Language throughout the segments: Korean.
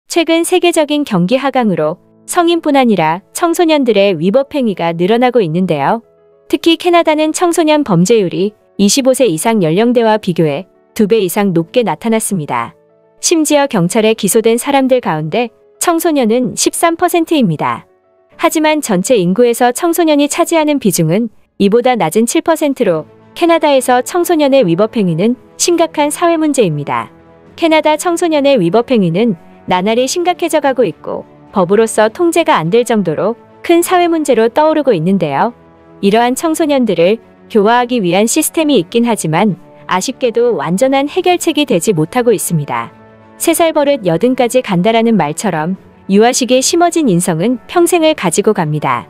최근 세계적인 경기 하강으로 성인뿐 아니라 청소년들의 위법 행위가 늘어나고 있는데요. 특히 캐나다는 청소년 범죄율이 25세 이상 연령대와 비교해 2배 이상 높게 나타났습니다. 심지어 경찰에 기소된 사람들 가운데 청소년은 13%입니다. 하지만 전체 인구에서 청소년이 차지하는 비중은 이보다 낮은 7%로 캐나다에서 청소년의 위법 행위는 심각한 사회 문제입니다. 캐나다 청소년의 위법 행위는 나날이 심각해져 가고 있고 법으로서 통제가 안 될 정도로 큰 사회 문제로 떠오르고 있는데요. 이러한 청소년들을 교화하기 위한 시스템이 있긴 하지만 아쉽게도 완전한 해결책이 되지 못하고 있습니다. 3살 버릇 80까지 간다라는 말처럼 유아식에 심어진 인성은 평생을 가지고 갑니다.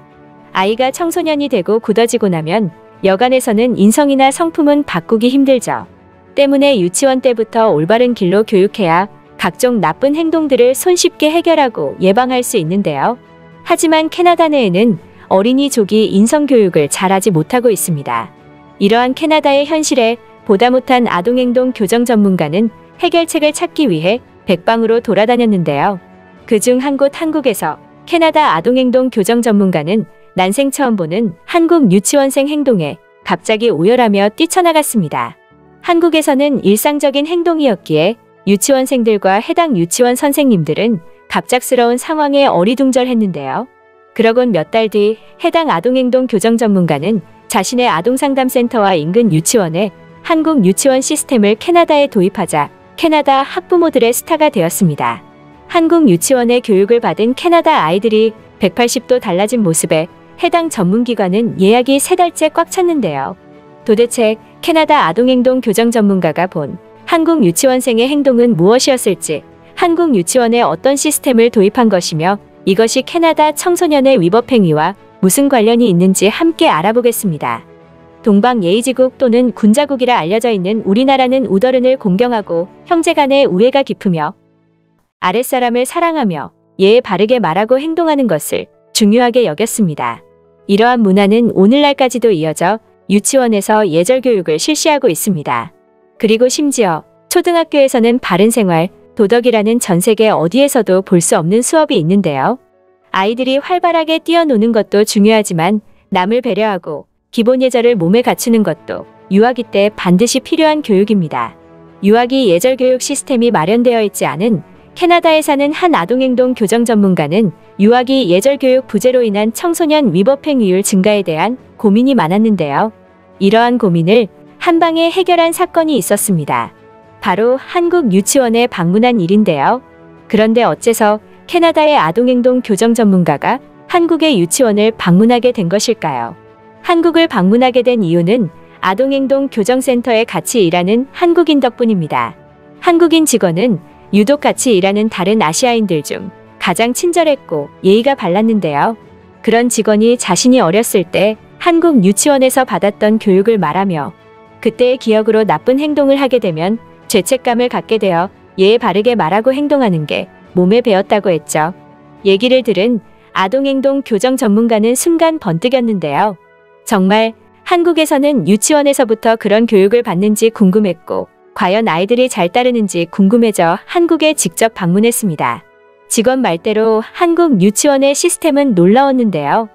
아이가 청소년이 되고 굳어지고 나면 여간에서는 인성이나 성품은 바꾸기 힘들죠. 때문에 유치원 때부터 올바른 길로 교육해야 각종 나쁜 행동들을 손쉽게 해결하고 예방할 수 있는데요. 하지만 캐나다 내에는 어린이족이 인성교육을 잘하지 못하고 있습니다. 이러한 캐나다의 현실에 보다 못한 아동행동 교정 전문가는 해결책을 찾기 위해 백방으로 돌아다녔는데요. 그중 한 곳 한국에서 캐나다 아동행동 교정 전문가는 난생 처음 보는 한국 유치원생 행동에 갑자기 오열하며 뛰쳐나갔습니다. 한국에서는 일상적인 행동이었기에 유치원생들과 해당 유치원 선생님들은 갑작스러운 상황에 어리둥절했는데요. 그러곤 몇 달 뒤 해당 아동행동 교정 전문가는 자신의 아동상담센터와 인근 유치원에 한국 유치원 시스템을 캐나다에 도입하자 캐나다 학부모들의 스타가 되었습니다. 한국 유치원의 교육을 받은 캐나다 아이들이 180도 달라진 모습에 해당 전문기관은 예약이 3달째 꽉 찼는데요. 도대체 캐나다 아동행동 교정 전문가가 본 한국 유치원생의 행동은 무엇이었을지, 한국 유치원에 어떤 시스템을 도입한 것이며 이것이 캐나다 청소년의 위법 행위와 무슨 관련이 있는지 함께 알아보겠습니다. 동방예의지국 또는 군자국이라 알려져 있는 우리나라는 우더른을 공경하고 형제간의 우애가 깊으며 아랫사람을 사랑하며 예에 바르게 말하고 행동하는 것을 중요하게 여겼습니다. 이러한 문화는 오늘날까지도 이어져 유치원에서 예절 교육을 실시하고 있습니다. 그리고 심지어 초등학교에서는 바른 생활, 도덕이라는 전 세계 어디에서도 볼 수 없는 수업이 있는데요. 아이들이 활발하게 뛰어노는 것도 중요하지만 남을 배려하고 기본 예절을 몸에 갖추는 것도 유아기 때 반드시 필요한 교육입니다. 유아기 예절 교육 시스템이 마련되어 있지 않은 캐나다에 사는 한 아동행동 교정 전문가는 유아기 예절 교육 부재로 인한 청소년 위법 행위율 증가에 대한 고민이 많았는데요. 이러한 고민을 한방에 해결한 사건이 있었습니다. 바로 한국 유치원에 방문한 일인데요. 그런데 어째서 캐나다의 아동행동 교정 전문가가 한국의 유치원을 방문하게 된 것일까요? 한국을 방문하게 된 이유는 아동행동 교정센터에 같이 일하는 한국인 덕분입니다. 한국인 직원은 유독 같이 일하는 다른 아시아인들 중 가장 친절했고 예의가 발랐는데요. 그런 직원이 자신이 어렸을 때 한국 유치원에서 받았던 교육을 말하며 그때의 기억으로 나쁜 행동을 하게 되면 죄책감을 갖게 되어 예에 바르게 말하고 행동하는 게 몸에 배었다고 했죠. 얘기를 들은 아동행동 교정 전문가는 순간 번뜩였는데요. 정말 한국에서는 유치원에서부터 그런 교육을 받는지 궁금했고 과연 아이들이 잘 따르는지 궁금해져 한국에 직접 방문했습니다. 직원 말대로 한국 유치원의 시스템은 놀라웠는데요.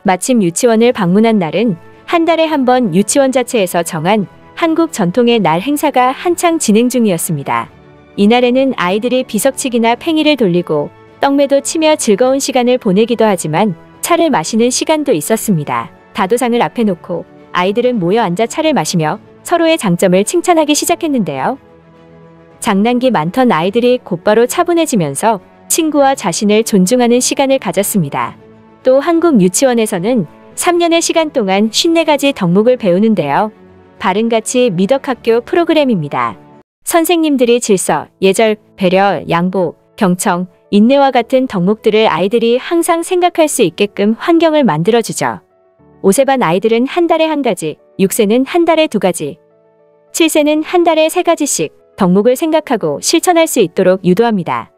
마침 유치원을 방문한 날은 한 달에 한 번 유치원 자체에서 정한 한국 전통의 날 행사가 한창 진행 중이었습니다. 이날에는 아이들이 비석치기나 팽이를 돌리고 떡매도 치며 즐거운 시간을 보내기도 하지만 차를 마시는 시간도 있었습니다. 다도상을 앞에 놓고 아이들은 모여 앉아 차를 마시며 서로의 장점을 칭찬하기 시작했는데요. 장난기 많던 아이들이 곧바로 차분해지면서 친구와 자신을 존중하는 시간을 가졌습니다. 또 한국 유치원에서는 3년의 시간 동안 54가지 덕목을 배우는데요. 바른가치 미덕학교 프로그램입니다. 선생님들이 질서, 예절, 배려, 양보, 경청, 인내와 같은 덕목들을 아이들이 항상 생각할 수 있게끔 환경을 만들어주죠. 5세반 아이들은 한 달에 1가지, 6세는 한 달에 2가지, 7세는 한 달에 3가지씩 덕목을 생각하고 실천할 수 있도록 유도합니다.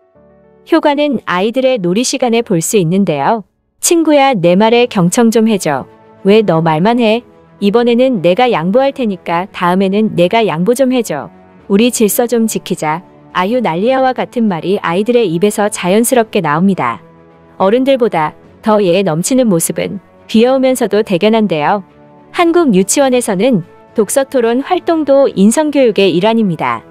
효과는 아이들의 놀이 시간에 볼 수 있는데요. 친구야, 내 말에 경청 좀 해줘. 왜 너 말만 해? 이번에는 내가 양보할 테니까 다음에는 내가 양보 좀 해줘. 우리 질서 좀 지키자. 아유 난리야와 같은 말이 아이들의 입에서 자연스럽게 나옵니다. 어른들보다 더 예에 넘치는 모습은 귀여우면서도 대견한데요. 한국 유치원에서는 독서토론 활동도 인성교육의 일환입니다.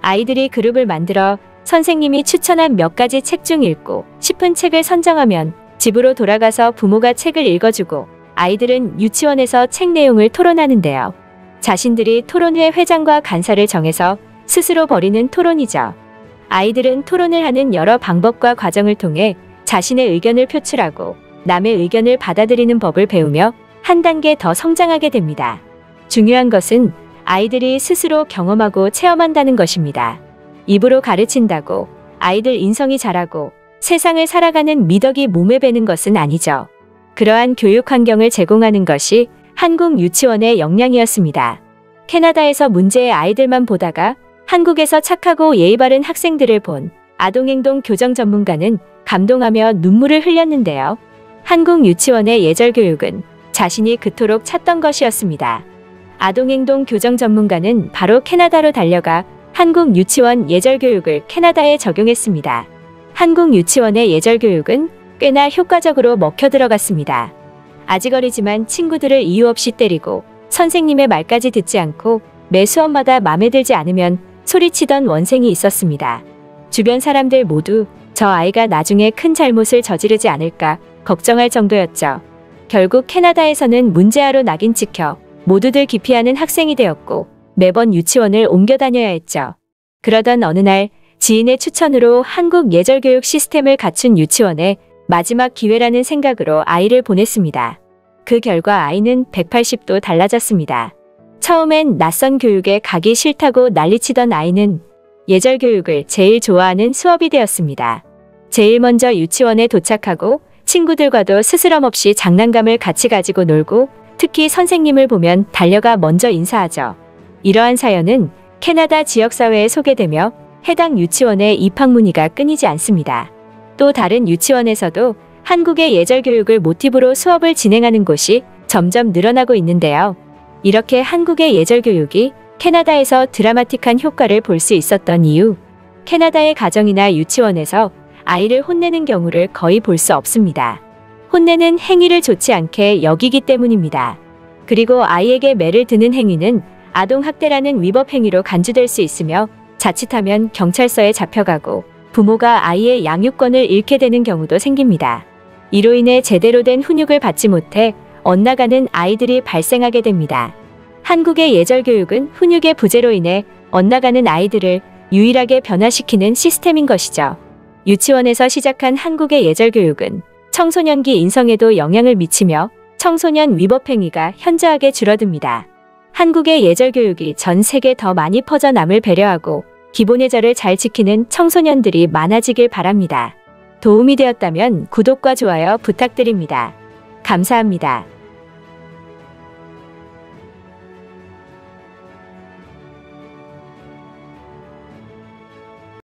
아이들이 그룹을 만들어 선생님이 추천한 몇 가지 책 중 읽고 싶은 책을 선정하면 집으로 돌아가서 부모가 책을 읽어주고 아이들은 유치원에서 책 내용을 토론하는데요. 자신들이 토론회 회장과 간사를 정해서 스스로 벌이는 토론이죠. 아이들은 토론을 하는 여러 방법과 과정을 통해 자신의 의견을 표출하고 남의 의견을 받아들이는 법을 배우며 한 단계 더 성장하게 됩니다. 중요한 것은 아이들이 스스로 경험하고 체험한다는 것입니다. 입으로 가르친다고 아이들 인성이 자라고 세상을 살아가는 미덕이 몸에 배는 것은 아니죠. 그러한 교육 환경을 제공하는 것이 한국 유치원의 역량이었습니다. 캐나다에서 문제의 아이들만 보다가 한국에서 착하고 예의 바른 학생들을 본 아동행동 교정 전문가는 감동하며 눈물을 흘렸는데요. 한국 유치원의 예절교육은 자신이 그토록 찾던 것이었습니다. 아동행동 교정 전문가는 바로 캐나다로 달려가 한국 유치원 예절교육을 캐나다에 적용했습니다. 한국 유치원의 예절교육은 꽤나 효과적으로 먹혀 들어갔습니다. 아직 어리지만 친구들을 이유 없이 때리고 선생님의 말까지 듣지 않고 매 수업마다 맘에 들지 않으면 소리치던 원생이 있었습니다. 주변 사람들 모두 저 아이가 나중에 큰 잘못을 저지르지 않을까 걱정할 정도였죠. 결국 캐나다에서는 문제아로 낙인 찍혀 모두들 기피하는 학생이 되었고 매번 유치원을 옮겨 다녀야 했죠. 그러던 어느 날 지인의 추천으로 한국 예절교육 시스템을 갖춘 유치원에 마지막 기회라는 생각으로 아이를 보냈습니다. 그 결과 아이는 180도 달라졌습니다. 처음엔 낯선 교육에 가기 싫다고 난리치던 아이는 예절교육을 제일 좋아하는 수업이 되었습니다. 제일 먼저 유치원에 도착하고 친구들과도 스스럼 없이 장난감을 같이 가지고 놀고 특히 선생님을 보면 달려가 먼저 인사하죠. 이러한 사연은 캐나다 지역사회에 소개되며 해당 유치원의 입학 문의가 끊이지 않습니다. 또 다른 유치원에서도 한국의 예절교육을 모티브로 수업을 진행하는 곳이 점점 늘어나고 있는데요. 이렇게 한국의 예절교육이 캐나다에서 드라마틱한 효과를 볼 수 있었던 이유, 캐나다의 가정이나 유치원에서 아이를 혼내는 경우를 거의 볼 수 없습니다. 혼내는 행위를 좋지 않게 여기기 때문입니다. 그리고 아이에게 매를 드는 행위는 아동학대라는 위법 행위로 간주될 수 있으며 자칫하면 경찰서에 잡혀가고 부모가 아이의 양육권을 잃게 되는 경우도 생깁니다. 이로 인해 제대로 된 훈육을 받지 못해 엇나가는 아이들이 발생하게 됩니다. 한국의 예절교육은 훈육의 부재로 인해 엇나가는 아이들을 유일하게 변화시키는 시스템인 것이죠. 유치원에서 시작한 한국의 예절교육은 청소년기 인성에도 영향을 미치며 청소년 위법행위가 현저하게 줄어듭니다. 한국의 예절교육이 전 세계 더 많이 퍼져남을 배려하고 기본 예절을 잘 지키는 청소년들이 많아지길 바랍니다. 도움이 되었다면 구독과 좋아요 부탁드립니다. 감사합니다.